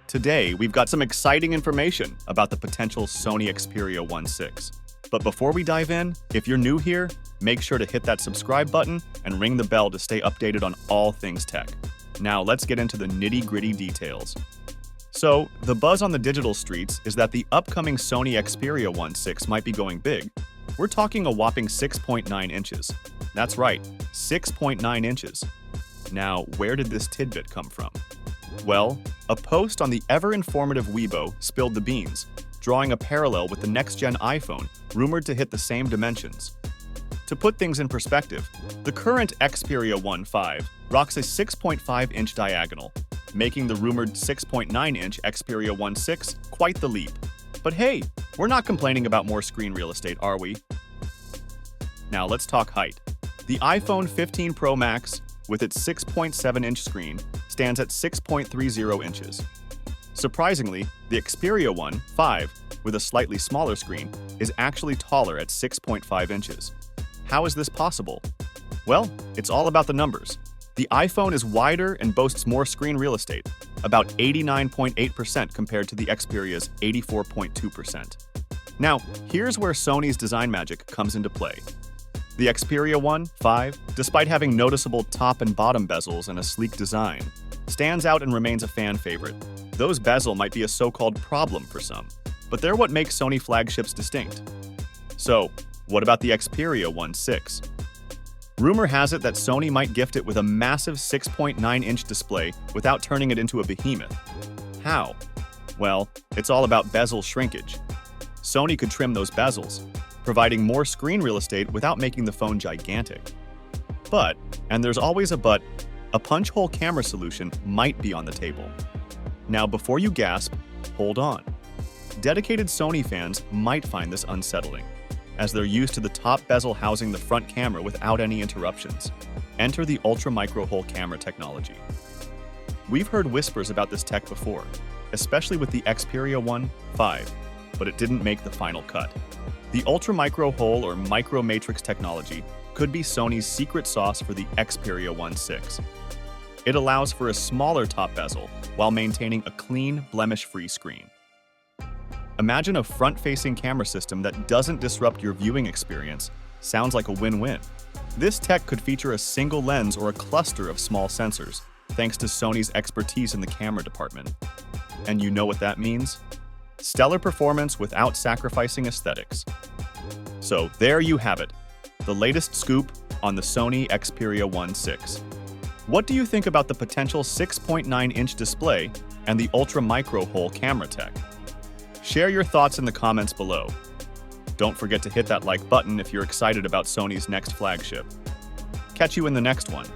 Today, we've got some exciting information about the potential Sony Xperia 1.6. But before we dive in, if you're new here, make sure to hit that subscribe button and ring the bell to stay updated on all things tech. Now let's get into the nitty-gritty details. So, the buzz on the digital streets is that the upcoming Sony Xperia 1.6 might be going big. We're talking a whopping 6.9 inches. That's right, 6.9 inches. Now, where did this tidbit come from? Well, a post on the ever-informative Weibo spilled the beans, drawing a parallel with the next-gen iPhone, rumored to hit the same dimensions. To put things in perspective, the current Xperia 1.5 rocks a 6.5-inch diagonal, making the rumored 6.9-inch Xperia 1.6 quite the leap. But hey, we're not complaining about more screen real estate, are we? Now let's talk height. The iPhone 15 Pro Max, with its 6.7-inch screen, stands at 6.30 inches. Surprisingly, the Xperia 1.5, with a slightly smaller screen, is actually taller at 6.5 inches. How is this possible? Well, it's all about the numbers. The iPhone is wider and boasts more screen real estate, about 89.8% compared to the Xperia's 84.2%. Now, here's where Sony's design magic comes into play. The Xperia 1.5, despite having noticeable top and bottom bezels and a sleek design, stands out and remains a fan favorite. Those bezel might be a so-called problem for some, but they're what makes Sony flagships distinct. So, what about the Xperia 1.6? Rumor has it that Sony might gift it with a massive 6.9-inch display without turning it into a behemoth. How? Well, it's all about bezel shrinkage. Sony could trim those bezels, providing more screen real estate without making the phone gigantic. But, and there's always a but, a punch-hole camera solution might be on the table. Now, before you gasp, hold on. Dedicated Sony fans might find this unsettling, as they're used to the top bezel housing the front camera without any interruptions. Enter the ultra-micro-hole camera technology. We've heard whispers about this tech before, especially with the Xperia 1.5, but it didn't make the final cut. The ultra-micro-hole or micro-matrix technology could be Sony's secret sauce for the Xperia 1.6. It allows for a smaller top bezel while maintaining a clean, blemish-free screen. Imagine a front-facing camera system that doesn't disrupt your viewing experience. Sounds like a win-win. This tech could feature a single lens or a cluster of small sensors, thanks to Sony's expertise in the camera department. And you know what that means? Stellar performance without sacrificing aesthetics. So there you have it, the latest scoop on the Sony Xperia 1.6. What do you think about the potential 6.9-inch display and the ultra-micro-hole camera tech? Share your thoughts in the comments below. Don't forget to hit that like button if you're excited about Sony's next flagship. Catch you in the next one.